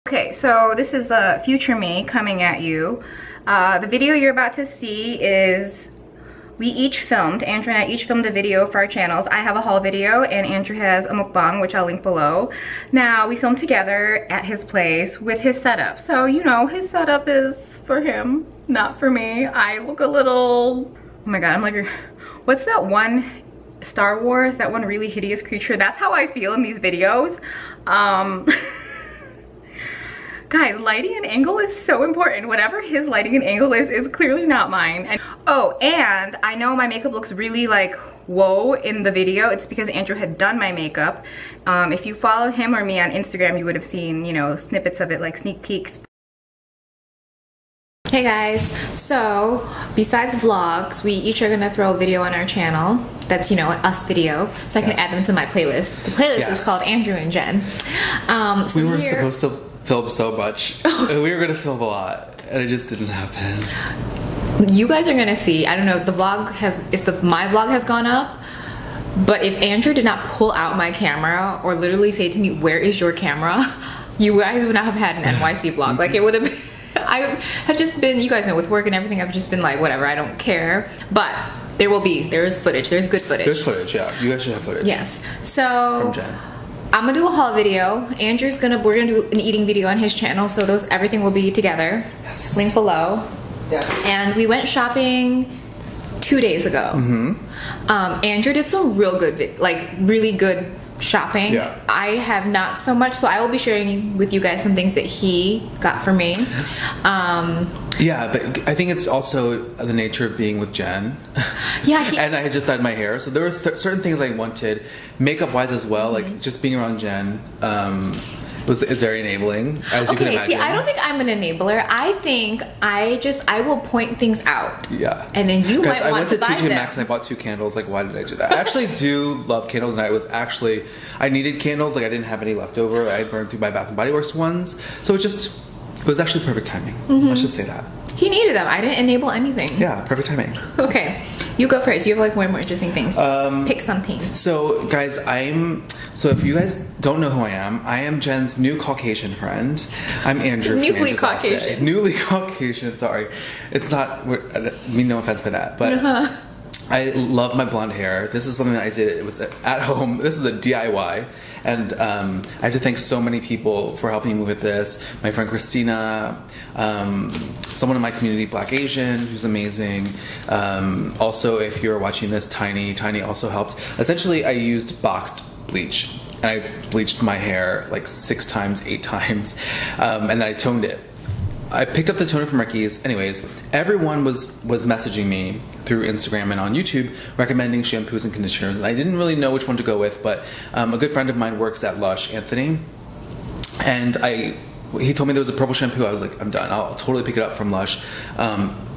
Okay, so this is the future me coming at you. The video you're about to see is, we each filmed, Andrew and I each filmed a video for our channels. I have a haul video and Andrew has a mukbang, which I'll link below. Now, we filmed together at his place with his setup. So, you know, his setup is for him, not for me. I look a little, oh my God, I'm like, what's that one Star Wars, that one really hideous creature? That's how I feel in these videos. Guys, lighting and angle is so important. Whatever his lighting and angle is clearly not mine. And oh, and I know my makeup looks really like whoa in the video. It's because Andrew had done my makeup. If you follow him or me on Instagram, you would have seen, you know, snippets of it, like sneak peeks. Hey guys, so besides vlogs, we each are gonna throw a video on our channel that's, you know, us video, so I can add them to my playlist. The playlist is called Andrew and Jen. So we were supposed to film so much. We were gonna film a lot, and it just didn't happen. You guys are gonna see, I don't know, the vlog my vlog has gone up, but if Andrew did not pull out my camera or literally say to me, "Where is your camera?" you guys would not have had an NYC vlog. Like, it would have been, I have just been, you guys know, with work and everything, I've just been like, whatever, I don't care. But there is footage, there's good footage. There's footage, yeah. You guys should have footage. Yes. So from Jen. I'm gonna do a haul video. We're gonna do an eating video on his channel, so everything will be together. Yes. Link below. Yes. And we went shopping 2 days ago. Andrew did some real good, really good shopping. Yeah. I have not so much, so I will be sharing with you guys some things that he got for me. Yeah, but I think it's also the nature of being with Jen. Yeah. And I had just dyed my hair, so there were certain things I wanted, makeup-wise as well. Like just being around Jen, it's very enabling, as you can imagine. See, I don't think I'm an enabler. I think I will point things out. Yeah. And then you might want to buy them. I went to Tjmaxx and I bought 2 candles. Like, why did I do that? I actually do love candles, and I needed candles. Like, I didn't have any left over. I had burned through my Bath & Body Works ones. So it was actually perfect timing. Let's just say that. He needed them. I didn't enable anything. Yeah, perfect timing. Okay, you go first. You have like way more interesting things. Pick something. So guys, so if you guys don't know who I am Jen's new Caucasian friend. I'm Andrew. Newly Caucasian. Newly Caucasian, sorry. It's not, I mean no offense by that, but I love my blonde hair. This is something that I did. It was at home. This is a DIY. And I have to thank so many people for helping me with this. My friend Christina, someone in my community, Black Asian, who's amazing. Also, if you're watching this, Tiny also helped. Essentially, I used boxed bleach. And I bleached my hair like 6 times, 8 times. And then I toned it. I picked up the toner from Ricky's. Anyways, everyone was messaging me through Instagram and on YouTube recommending shampoos and conditioners, and I didn't really know which one to go with, but a good friend of mine works at Lush, Anthony, and he told me there was a purple shampoo. I was like, I'm done. I'll totally pick it up from Lush.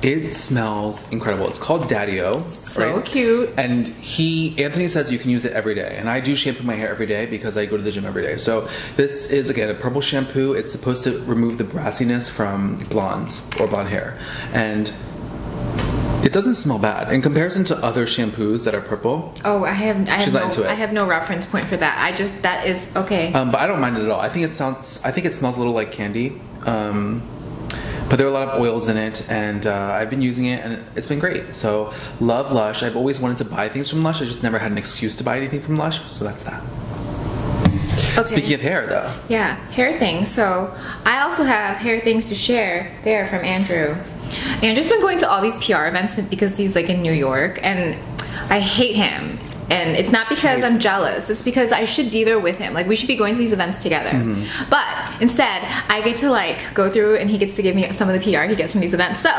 It smells incredible. It's called Daddy-O. So cute. And Anthony says you can use it every day. And I do shampoo my hair every day because I go to the gym every day. So this is, again, a purple shampoo. It's supposed to remove the brassiness from blondes or blonde hair. And it doesn't smell bad in comparison to other shampoos that are purple. Oh, I have no reference point for that. That is okay. But I don't mind it at all. I think it smells a little like candy. But there are a lot of oils in it, and I've been using it, and it's been great. So, love Lush. I've always wanted to buy things from Lush. I just never had an excuse to buy anything from Lush, so that's that. Okay. Speaking of hair, though. Yeah, hair things. So, I also have hair things to share there from Andrew. Andrew's been going to all these PR events because he's like in New York, and I hate him. And it's not because I'm jealous, it's because I should be there with him. Like, we should be going to these events together. But instead, I get to like go through and he gets to give me some of the PR he gets from these events. So,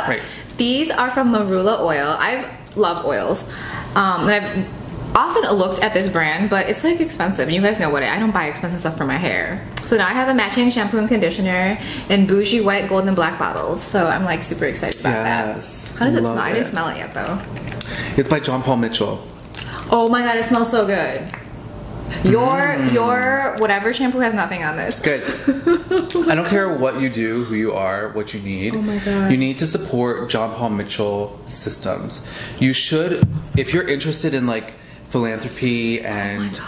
these are from Marula Oil. I love oils. And I've often looked at this brand, but it's like expensive. And you guys know I don't buy expensive stuff for my hair. So now I have a matching shampoo and conditioner in bougie white, gold, and black bottles. So I'm like super excited about that. How does it smell? I didn't smell it yet though. It's by John Paul Mitchell. Oh my god, it smells so good. Your whatever shampoo has nothing on this. Guys, I don't care what you do, who you are, what you need. Oh my god. You need to support John Paul Mitchell systems. You should, if you're interested in like philanthropy and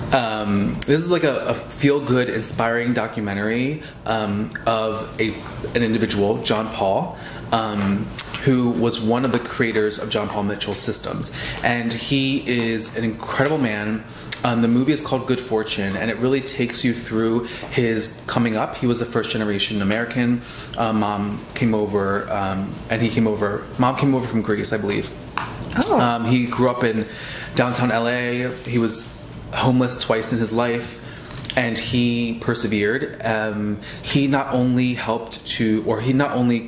This is like a feel-good, inspiring documentary of an individual, John Paul, who was one of the creators of John Paul Mitchell Systems. And he is an incredible man. The movie is called Good Fortune, and it really takes you through his coming up. He was a first-generation American. Mom came over from Greece, I believe. Oh. He grew up in downtown LA. He was homeless twice in his life, and he persevered. He not only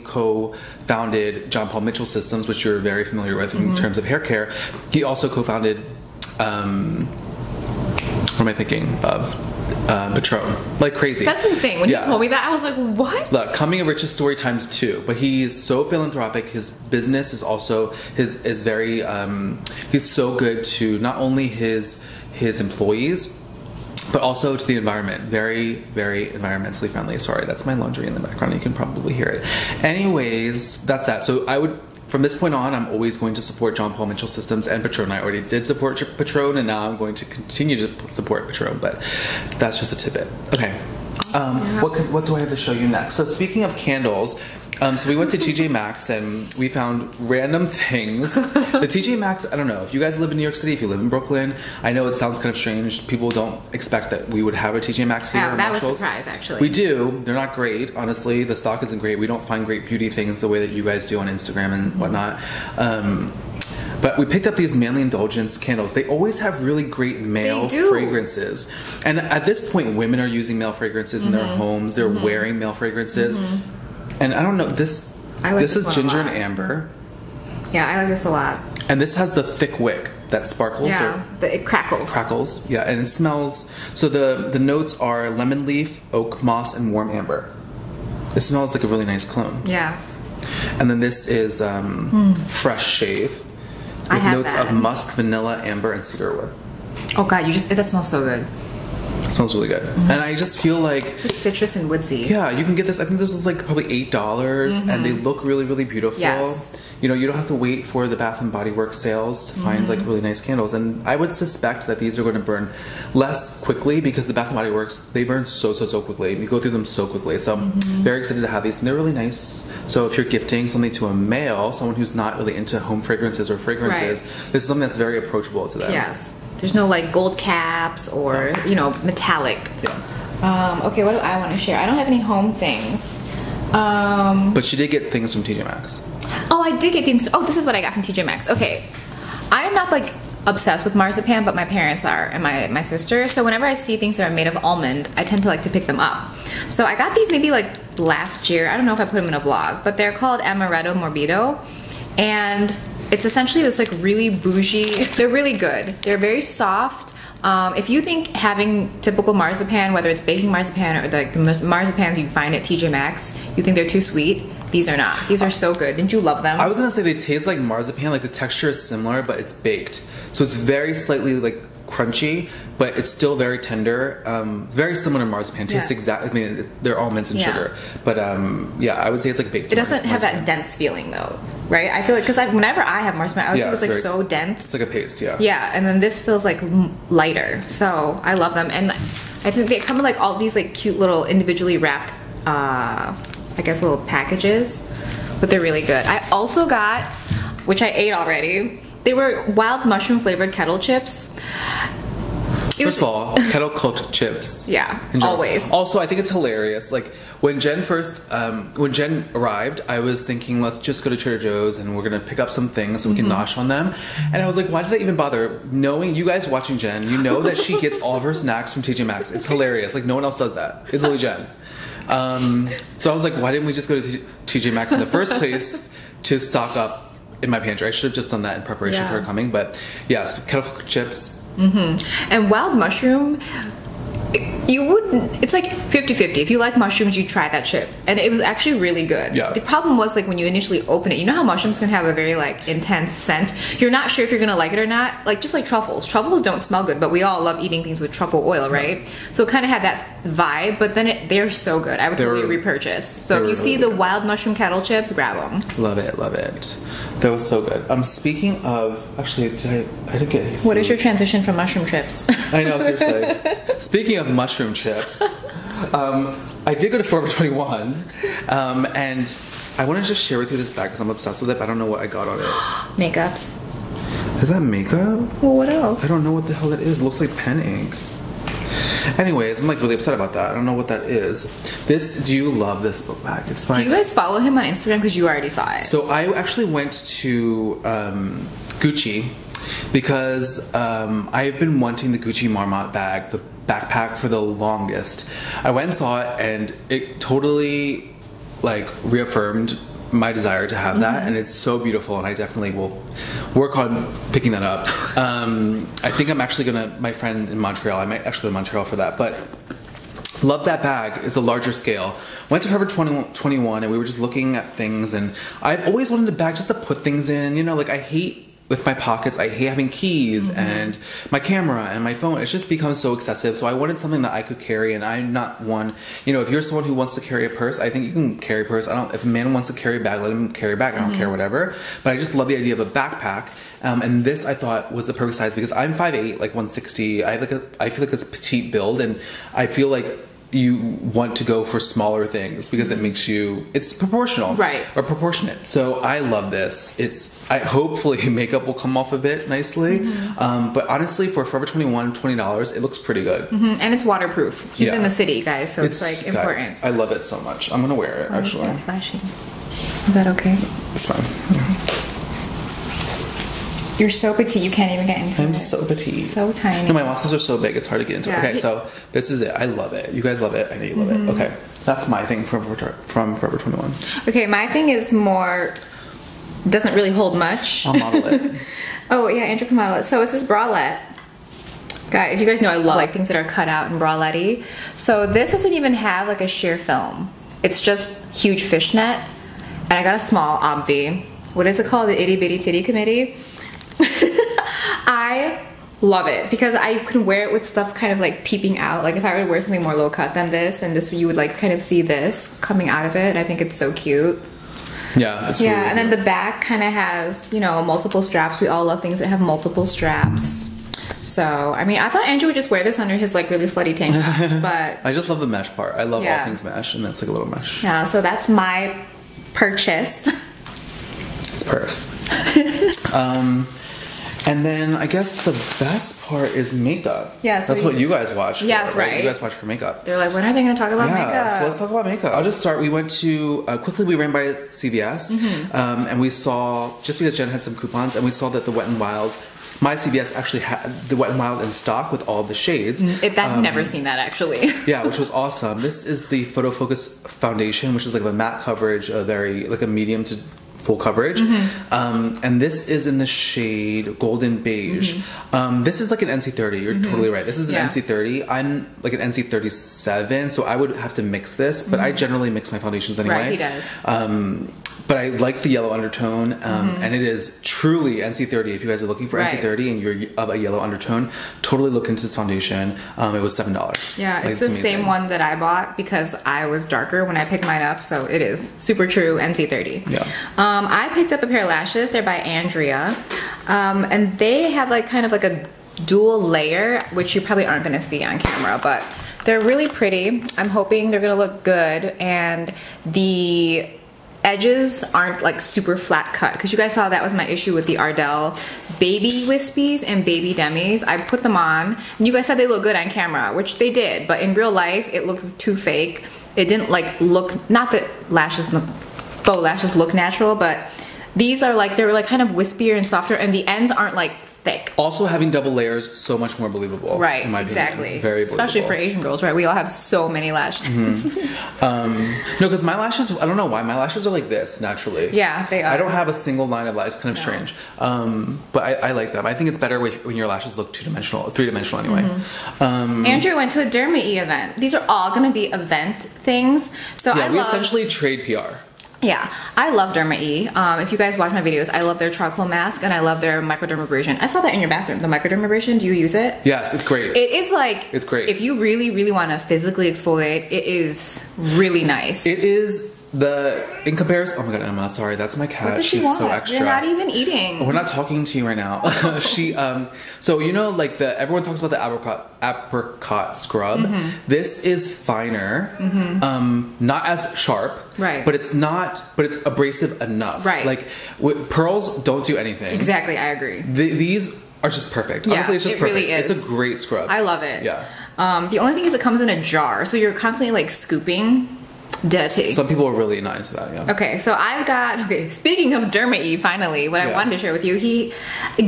co-founded John Paul Mitchell Systems, which you're very familiar with in terms of hair care. He also co-founded, what am I thinking of? Patron, like crazy. That's insane. When you told me that, I was like, what? Look, coming of riches story times 2. But he's so philanthropic. His business is also is very. He's so good to not only his employees, but also to the environment. Very, very environmentally friendly. Sorry, that's my laundry in the background. You can probably hear it. Anyways, that's that. So I would. From this point on, I'm always going to support John Paul Mitchell Systems and Patron. I already did support Patron, and now I'm going to continue to support Patron, but that's just a tidbit. Okay. What do I have to show you next? So speaking of candles, so we went to Tjmaxx and we found random things. The Tjmaxx, I don't know, if you guys live in New York City, if you live in Brooklyn, I know it sounds kind of strange. People don't expect that we would have a Tjmaxx here. Yeah, that was a surprise, actually. We do. They're not great, honestly. The stock isn't great. We don't find great beauty things the way that you guys do on Instagram and whatnot. But we picked up these manly Indulgence candles. They always have really great male fragrances. And at this point, women are using male fragrances in their homes. They're wearing male fragrances. And I don't know, this is ginger and amber. Yeah, I like this a lot. And this has the thick wick that sparkles. Yeah, it crackles. Crackles, yeah, and it smells. So the notes are lemon leaf, oak moss, and warm amber. It smells like a really nice cologne. Yeah. And then this is fresh shave. With notes of musk, vanilla, amber, and cedarwood. Oh god, that smells so good. It smells really good. And I just feel like it's like citrus and woodsy. Yeah, you can get this. I think this was like probably $8, and they look really, really beautiful. Yes. You know, you don't have to wait for the Bath and Body Works sales to find like really nice candles. And I would suspect that these are going to burn less quickly because the Bath and Body Works, they burn so quickly. You go through them so quickly. So I'm very excited to have these, and they're really nice. So if you're gifting something to a male, someone who's not really into home fragrances or fragrances, this is something that's very approachable to them. Yes. There's no like gold caps or, you know, metallic. Yeah. Okay, what do I want to share? I don't have any home things. But she did get things from Tjmaxx. Oh, I did get things. Oh, this is what I got from Tjmaxx. Okay. I am not like obsessed with marzipan, but my parents are and my sister. So whenever I see things that are made of almond, I tend to like to pick them up. So I got these maybe like last year. I don't know if I put them in a vlog, but they're called Amaretto Morbido. And it's essentially this like really bougie, they're really good. They're very soft. If you think having typical marzipan, whether it's baking marzipan or like the marzipans you find at Tjmaxx, you think they're too sweet, these are not. These are so good. Didn't you love them? I was gonna say they taste like marzipan, like the texture is similar, but it's baked. So it's very slightly like crunchy, but it's still very tender. Very similar to marzipan. Tastes exactly. I mean, they're almonds and sugar, but yeah, I would say it's like baked. It doesn't have that dense feeling though, right? I feel like because whenever I have marzipan, I always think it's like so dense. It's like a paste, yeah. Yeah, and then this feels like lighter, so I love them, and I think they come in like all these like cute little individually wrapped, I guess little packages, but they're really good. I also got, which I ate already. They were wild mushroom flavored Kettle chips. First of all, Kettle cooked chips. Yeah, always. Also, I think it's hilarious. Like when Jen arrived, I was thinking, let's just go to Trader Joe's and we're gonna pick up some things so we can nosh on them. And I was like, why did I even bother? Knowing you guys watching Jen, you know that she gets all of her snacks from Tjmaxx. It's hilarious. Like no one else does that. It's only Jen. So I was like, why didn't we just go to TJ Maxx in the first place to stock up in my pantry? I should have just done that in preparation for her coming. But yes, Kettle cooked chips. And wild mushroom, You wouldn't, it's like 50-50. If you like mushrooms, you try that chip. And it was actually really good. Yeah. The problem was like when you initially open it, you know how mushrooms can have a very like intense scent? You're not sure if you're gonna like it or not. Like just like truffles. Truffles don't smell good, but we all love eating things with truffle oil, right? So it kind of had that vibe, but then they're so good. I would totally repurchase. So if you see the wild mushroom kettle chips, grab them. Love it, love it. That was so good. Speaking of, actually, I didn't get it. What is your transition from mushroom chips? I know, seriously. Speaking of mushroom chips, I did go to Forever 21, and I want to just share with you this bag because I'm obsessed with it, but I don't know what I got on it. Makeups. Is that makeup? Well, what else? I don't know what the hell it is. It looks like pen ink. Anyways, I'm like really upset about that. I don't know what that is. Do you love this book bag? It's fine. Do you guys follow him on Instagram? Because you already saw it. So I actually went to Gucci because I've been wanting the Gucci Marmot bag, the backpack, for the longest. I went and saw it, and it totally like reaffirmed my desire to have that, and it's so beautiful, and I definitely will work on picking that up. I think I'm actually gonna, my friend in Montreal, I might actually go to Montreal for that, but love that bag. It's a larger scale. Went to Forever 21 and we were just looking at things, and I've always wanted a bag just to put things in, you know, like I hate with my pockets, I hate having keys and my camera and my phone. It's just become so excessive. So I wanted something that I could carry, and I'm not one, you know, if you're someone who wants to carry a purse, I think you can carry a purse. If a man wants to carry a bag, let him carry a bag. I don't care, whatever. But I just love the idea of a backpack. And this I thought was the perfect size because I'm 5'8", like 160. I feel like it's a petite build, and I feel like you want to go for smaller things because it makes you, it's proportional, right, or proportionate. So I love this. Hopefully makeup will come off of it nicely, but honestly for Forever 21 $20 it looks pretty good, and it's waterproof. He's in the city, guys, so it's like important. Guys, I love it so much. I'm gonna wear it actually. It's flashing. Is that okay? It's fine. You're so petite, you can't even get into it. I'm so petite. So tiny. No, my muscles are so big, it's hard to get into. Okay, so this is it. I love it. You guys love it. I know you love it. Okay, that's my thing from Forever 21. Okay, my thing is more, doesn't really hold much. I'll model it. Oh, yeah, Andrew can model it. So it's this bralette. Guys, you guys know I love like things that are cut out and bralette-y. So this doesn't even have like a sheer film. It's just huge fishnet. And I got a small obvi. What is it called? The Itty Bitty Titty Committee. I love it because I can wear it with stuff kind of like peeping out. Like if I were to wear something more low cut than this, then this you would like kind of see this coming out of it. I think it's so cute. Yeah, that's really and then the back kind of has, you know, multiple straps. We all love things that have multiple straps. So, I mean, I thought Andrew would just wear this under his like really slutty tank tops, but I just love the mesh part. I love all things mesh, and that's like a little mesh. Yeah, so that's my purchase. It's perfect. And then I guess the best part is makeup. Yeah, so that's what you guys watch. Yes, right. You guys watch for makeup. They're like, when are they going to talk about makeup? So let's talk about makeup. I'll just start. We went to quickly. We ran by CVS, and we saw, just because Jen had some coupons, and we saw that the Wet n Wild, my CVS actually had the Wet n Wild in stock with all the shades. I've never seen that actually. Yeah, which was awesome. This is the Photo Focus Foundation, which is like a matte coverage, a very like a medium to full coverage, and this is in the shade Golden Beige. This is like an NC30. You're totally right. This is an NC30. I'm like an NC37, so I would have to mix this, but I generally mix my foundations anyway. Right, he does. But I like the yellow undertone, and it is truly NC30. If you guys are looking for NC30 and you're of a yellow undertone, totally look into this foundation. It was $7. Yeah, like, it's the same one that I bought because I was darker when I picked mine up, so it is super true NC30. Yeah. I picked up a pair of lashes. They're by Andrea, and they have like kind of like a dual layer, which you probably aren't going to see on camera, but they're really pretty. I'm hoping they're going to look good, and the edges aren't like super flat cut, because you guys saw that was my issue with the Ardell baby wispies and baby demis. I put them on and you guys said they look good on camera, which they did, but in real life it looked too fake. It didn't like look, not that faux lashes look natural, but these are like, they were like kind of wispier and softer, and the ends aren't like thick. Also, having double layers, so much more believable. Right, in my exactly. opinion. Very believable. Especially for Asian girls, right? We all have so many lashes. No, because my lashes, I don't know why, my lashes are like this naturally. Yeah, they are. I don't have a single line of lashes. It's kind of strange. But I like them. I think it's better when your lashes look three-dimensional anyway. Andrew went to a Derma E event. These are all going to be event things. So yeah, we essentially trade PR. Yeah, I love Derma E. If you guys watch my videos, I love their charcoal mask and I love their microdermabrasion. I saw that in your bathroom, the microdermabrasion. Do you use it? Yes, it's great. It is like, it's great. If you really, really want to physically exfoliate, it is really nice. It is in comparison, oh my god, Emma, sorry, that's my cat. What does she She's want? so extra. You're not even eating. We're not talking to you right now. She, so you know, like everyone talks about the apricot scrub. This is finer, not as sharp, right? But it's abrasive enough, right? Like pearls don't do anything. Exactly, I agree. These are just perfect. Yeah, honestly, it's just perfect. Really is. It's a great scrub. I love it. Yeah. The only thing is it comes in a jar, so you're constantly like scooping. Dirty. Some people are really not into that, yeah. Okay, so speaking of Derma E, finally, what I wanted to share with you, he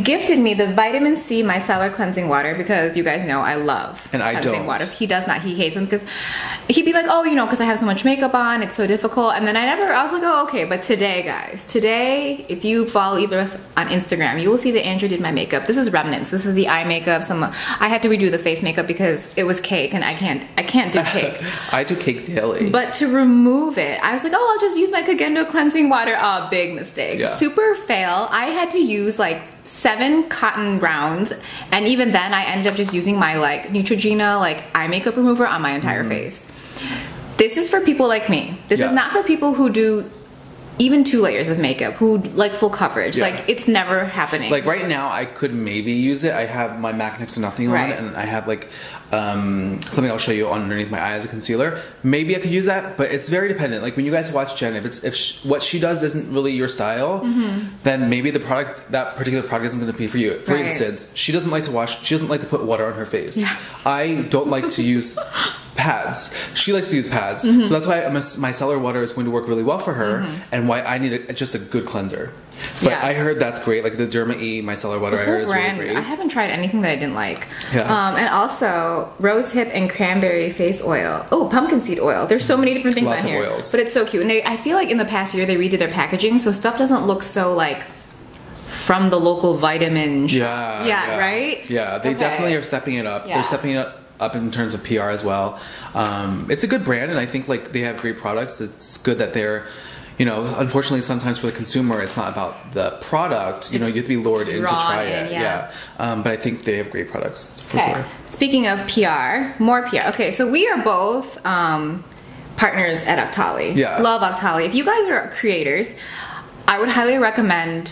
gifted me the Vitamin C Micellar Cleansing Water because you guys know I love cleansing waters. He does not, he hates them because he'd be like, oh, you know, because I have so much makeup on, it's so difficult. And then I was like, oh, okay, but today, guys, if you follow either of us on Instagram, you will see that Andrew did my makeup. This is remnants. This is the eye makeup. I had to redo the face makeup because it was cake and I can't do cake. I do cake daily. But to remove it, I was like, oh, I'll just use my Kagendo cleansing water. Oh, big mistake. Yeah. Super fail. I had to use like 7 cotton rounds, and even then I ended up just using my like Neutrogena like eye makeup remover on my entire face. This is for people like me. This is not for people who do even 2 layers of makeup, who like full coverage. Like it's never happening. Like right now I could maybe use it. I have my MAC Next to Nothing on, and I have like something I'll show you underneath my eye as a concealer. Maybe I could use that, but it's very dependent. Like when you guys watch Jen, if what she does isn't really your style, then maybe that particular product isn't going to be for you. For instance, she doesn't like to put water on her face. I don't like to use pads. She likes to use pads, so that's why my micellar water is going to work really well for her, and why I need just a good cleanser. But I heard that's great, like the Derma E micellar water. I heard is really great. I haven't tried anything that I didn't like. And also rose hip and cranberry face oil. Oh, pumpkin seed oil. There's so many different things on here, but it's so cute. And I feel like in the past year they redid their packaging, so stuff doesn't look so like from the local vitamin shop. Right? Yeah, they definitely are stepping it up. They're stepping it up in terms of PR as well. It's a good brand, and I think like they have great products. It's good that they're, you know, unfortunately sometimes for the consumer it's not about the product. You know, you have to be lured in to try it. But I think they have great products for sure. Speaking of PR, more PR. Okay, so we are both partners at Octali. Love Octali. If you guys are creators, I would highly recommend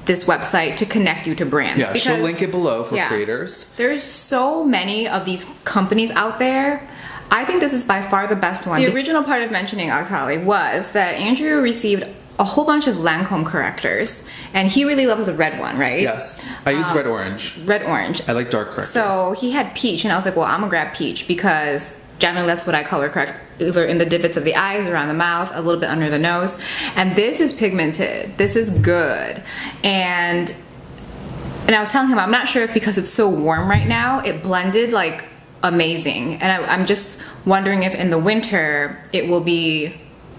this website to connect you to brands. Yeah, she'll link it below for creators. There's so many of these companies out there. I think this is by far the best one. The original part of mentioning Octali was that Andrew received a whole bunch of Lancome correctors, and he really loves the red one, right? Yes, I use red orange. Red orange. I like dark correctors. So he had peach, and I was like, well, I'm gonna grab peach because generally that's what I color correct, either in the divots of the eyes, around the mouth, a little bit under the nose. And this is pigmented. This is good. And I was telling him, I'm not sure if because it's so warm right now, it blended like amazing. And I'm just wondering if in the winter it will be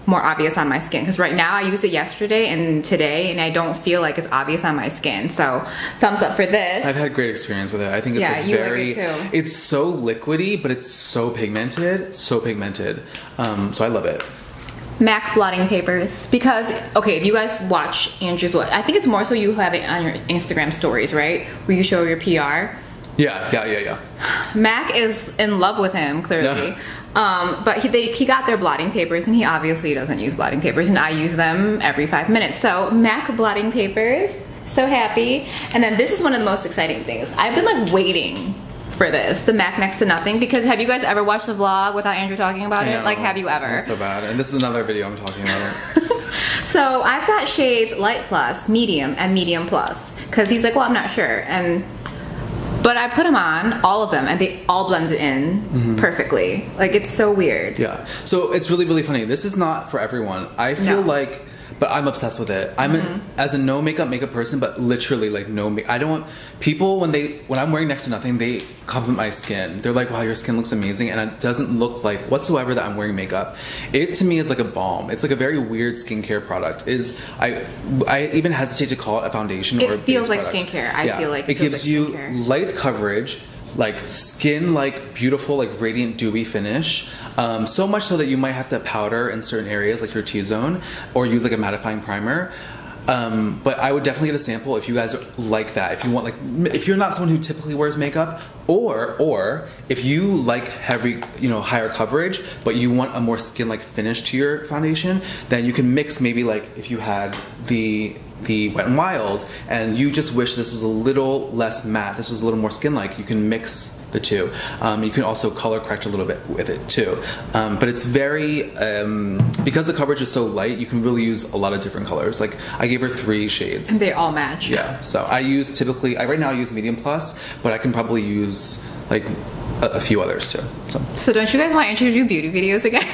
more obvious on my skin, because right now I used it yesterday and today and I don't feel like it's obvious on my skin. So thumbs up for this. I've had great experience with it. I think it's it's so liquidy, but it's so pigmented, so I love it. MAC blotting papers, because okay, if you guys watch Andrew's, I think it's more so you have it on your Instagram stories, right, where you show your PR. Yeah. MAC is in love with him, clearly. But he got their blotting papers, and he obviously doesn't use blotting papers, and I use them every 5 minutes. So MAC blotting papers, so happy. And then this is one of the most exciting things. I've been like waiting for this, the MAC Next to Nothing, because have you guys ever watched the vlog without Andrew talking about it? Like, have you ever? It's so bad. And this is another video I'm talking about it. So I've got shades Light Plus, Medium, and Medium Plus, because he's like, well, I'm not sure. But I put them on, all of them, and they all blended in perfectly. Like, it's so weird. Yeah. So it's really, really funny. This is not for everyone. I feel like but I'm obsessed with it. As a no makeup person, but literally like I don't want people when I'm wearing next to nothing, they compliment my skin. They're like, wow, your skin looks amazing, and it doesn't look like whatsoever that I'm wearing makeup. It to me is like a balm. It's like a very weird skincare product. I even hesitate to call it a foundation or a feels like product. Skincare. I feel like it gives like you skincare. Light coverage, like skin, like beautiful, like radiant, dewy finish. So much so that you might have to powder in certain areas, like your T-zone, or use like a mattifying primer. But I would definitely get a sample if you guys like that. If you want, like, if you're not someone who typically wears makeup, or if you like heavy, higher coverage, but you want a more skin-like finish to your foundation, then you can mix maybe like if you had the Wet n Wild and you just wish this was a little less matte, this was a little more skin-like, you can mix the two. You can also color correct a little bit with it too. But it's very, because the coverage is so light, you can really use a lot of different colors. Like I gave her 3 shades. And they all match. Yeah, so I use right now I use medium plus, but I can probably use like a few others too. So don't you guys want Andrea to do beauty videos again?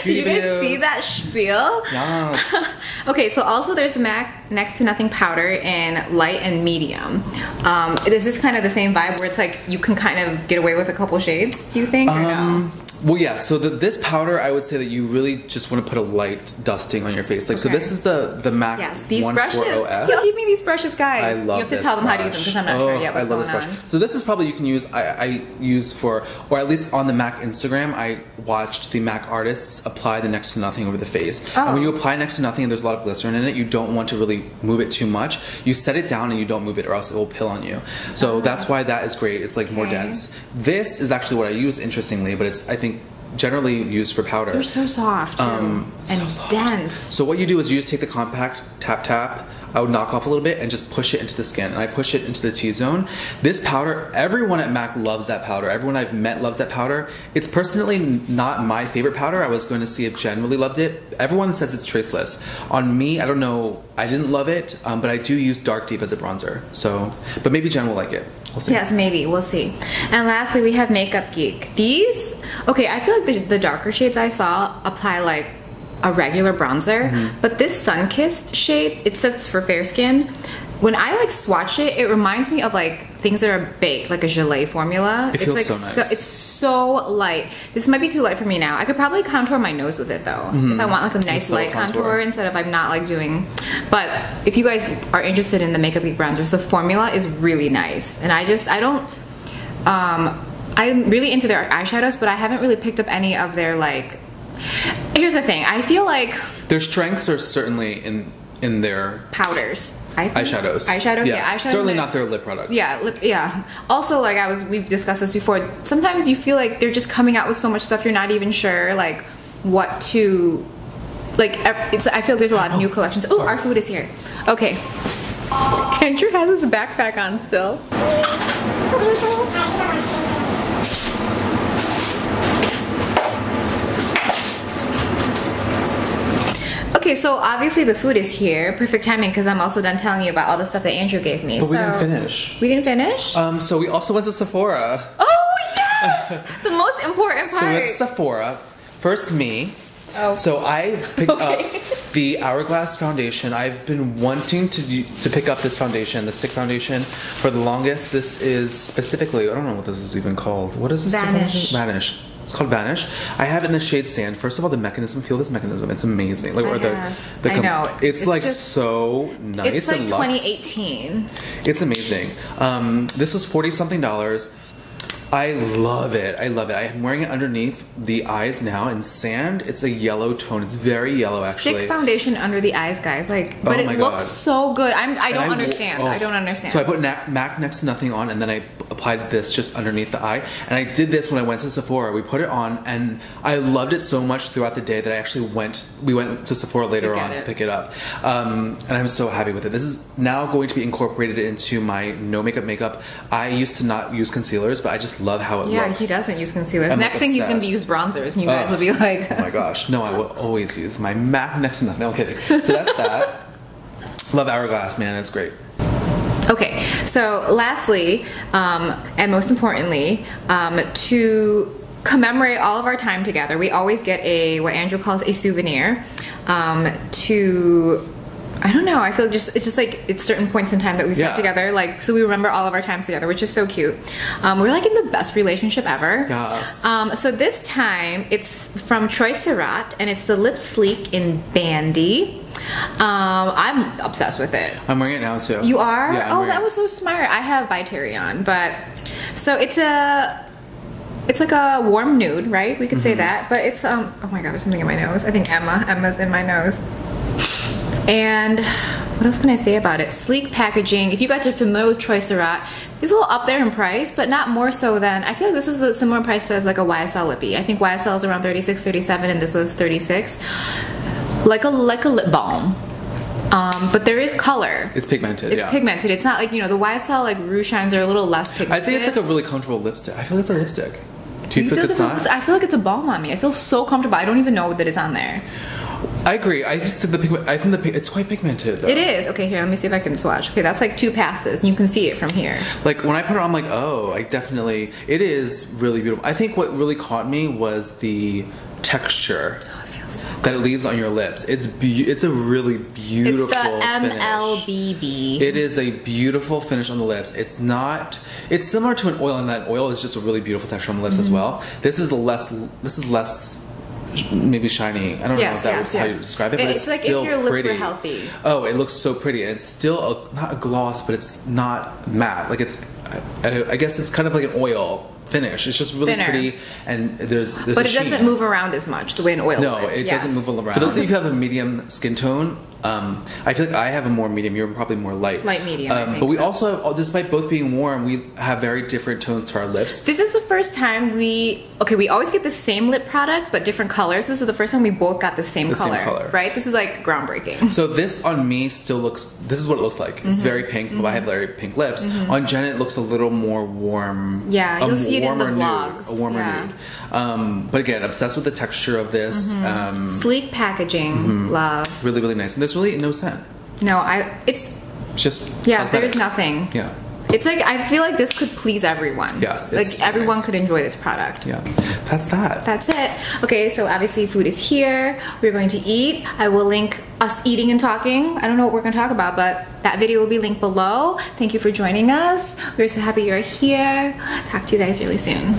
Did you guys see that spiel? Yes. Okay, so also there's the MAC Next to Nothing powder in light and medium. This is kind of the same vibe where it's like you can kind of get away with a couple shades, do you think, or no? Well, yeah, so this powder, I would say that you really just want to put a light dusting on your face. Like, okay. So this is the MAC these brushes. Give me these brushes, guys. I love You have to tell them how to use them because I'm not sure yet what's going on. So this is probably you can use, I use for, or at least on the MAC Instagram, I watched the MAC artists apply the Next to Nothing over the face. And when you apply Next to Nothing and there's a lot of glycerin in it, you don't want to really move it too much. You set it down and you don't move it or else it will pill on you. So that's why that is great. It's like more dense. This is actually what I use, interestingly, but it's, I think, generally used for powder. They're so soft too. And soft. dense. So what you do is you just take the compact, tap, I would knock off a little bit and just push it into the skin. And I push it into the T-zone. This powder, everyone at MAC loves that powder. Everyone I've met loves that powder. It's personally not my favorite powder. I was going to see if Jen really loved it. Everyone says it's traceless. On me, I don't know. I didn't love it, but I do use Dark Deep as a bronzer. So, but maybe Jen will like it. We'll see. Yes, maybe. We'll see. And lastly, we have Makeup Geek. These, okay, I feel like the darker shades I saw apply like a regular bronzer, but this Sun-Kissed shade, it sets for fair skin. When I like swatch it, it reminds me of like things that are baked, like a gelée formula. It feels like so nice. It's so light. This might be too light for me now. I could probably contour my nose with it though, if I want like a nice light contour instead of I'm not like doing. But if you guys are interested in the Makeup Geek bronzers, the formula is really nice, and I'm really into their eyeshadows, but I haven't really picked up any of their like. Here's the thing. I feel like their strengths are certainly in their powders. Eyeshadows. Yeah, eyeshadows. Certainly not their lip products. Yeah. Also, like we've discussed this before. Sometimes you feel like they're just coming out with so much stuff you're not even sure like what to like. I feel there's a lot of new collections. Oh, our food is here. Okay. Andrew has his backpack on still. Okay, so obviously the food is here. Perfect timing because I'm also done telling you about all the stuff that Andrew gave me. But we didn't finish. We didn't finish? So we also went to Sephora. Oh, yes! The most important part. So it's Sephora. First me. Oh. So I picked up the Hourglass foundation. I've been wanting to pick up this foundation, the stick foundation, for the longest. This is specifically, I don't know what this is even called. What is this? Vanish. Vanish. It's called Vanish. I have it in the shade Sand. First of all, the mechanism. Feel this mechanism. It's amazing. Like, I know. It's like just, so nice. It's like and 2018. It's amazing. This was $40-something. I love it. I love it. I'm wearing it underneath the eyes now in Sand. It's a yellow tone. It's very yellow, actually. Stick foundation under the eyes, guys. Like, but it looks so good. I don't understand. I don't understand. So I put MAC Next to Nothing on, and then I applied this just underneath the eye. And I did this when I went to Sephora. We put it on, and I loved it so much throughout the day that I actually we went to Sephora later on to pick it up. And I'm so happy with it. This is now going to be incorporated into my no makeup. I used to not use concealers, but I just love how it looks. Yeah, he doesn't use concealers. Next thing he's going to use bronzers, and you guys will be like... Oh my gosh. No, I will always use my MAC Next to Nothing. No, I'm kidding. So that's that. Love Hourglass, man. It's great. Okay, so lastly, and most importantly, to commemorate all of our time together, we always get what Andrew calls a souvenir to, I don't know, I feel it's just like it's certain points in time that we spent together, like, so we remember all of our times together, which is so cute. We're like in the best relationship ever. Yes. So this time it's from Troy Sirotte, and it's the Lip Sleek in Bandy. I'm obsessed with it. I'm wearing it now too. You are? Yeah, oh, that was so smart. I have by Terry on, but so it's like a warm nude, right? We could say that, but it's oh my god, there's something in my nose. I think Emma's in my nose. And what else can I say about it? Sleek packaging. If you guys are familiar with Troy Sirotte, it's a little up there in price, but not more so than, I feel like this is the similar price as like a YSL lippy. I think YSL is around 36, 37, and this was 36. Like a lip balm. But there is color. It's pigmented. It's pigmented. It's not like, you know, the YSL like rouge shines are a little less pigmented. I think it's like a really comfortable lipstick. I feel like it's a lipstick. Do you feel like it's not? I feel like it's a balm on me. I feel so comfortable. I don't even know that it's on there. I agree. I just think it's quite pigmented though. It is. Okay, here, let me see if I can swatch. Okay, that's like 2 passes. You can see it from here. Like when I put it on, I'm like, oh, it is really beautiful. I think what really caught me was the texture. So that it leaves on your lips. It's a really beautiful finish. It's the MLBB. It is a beautiful finish on the lips. It's similar to an oil, and that oil is just a really beautiful texture on the lips as well. This is less maybe shiny. I don't know if that was how you describe it, but it's like still if your lips pretty. Were healthy. Oh, it looks so pretty, and it's still not a gloss, but it's not matte. Like I guess it's kind of like an oil finish. It's just really thinner. Pretty, and there's but it doesn't move around as much the way an oil no would. It doesn't move around. For those of you who have a medium skin tone, I feel like I have a more medium. You're probably more light medium, I think. But we also have, despite both being warm, we have very different tones to our lips. This is the first time we always get the same lip product but different colors. This is the first time we both got the same color, right? This is like groundbreaking. So this on me still looks, this is what it looks like. It's very pink, but I have very pink lips. On Jen it looks a little more warm. Yeah, you'll see it in the vlogs. A warmer nude. But again, obsessed with the texture of this. Sleek packaging, love. Really, really nice. And there's really no scent. No, it's just cosmetic. There's nothing. Yeah. It's like, I feel like this could please everyone. Yes. Like everyone could enjoy this product. Yeah. That's that. That's it. Okay, so obviously food is here. We're going to eat. I will link us eating and talking. I don't know what we're going to talk about, but that video will be linked below. Thank you for joining us. We're so happy you're here. Talk to you guys really soon.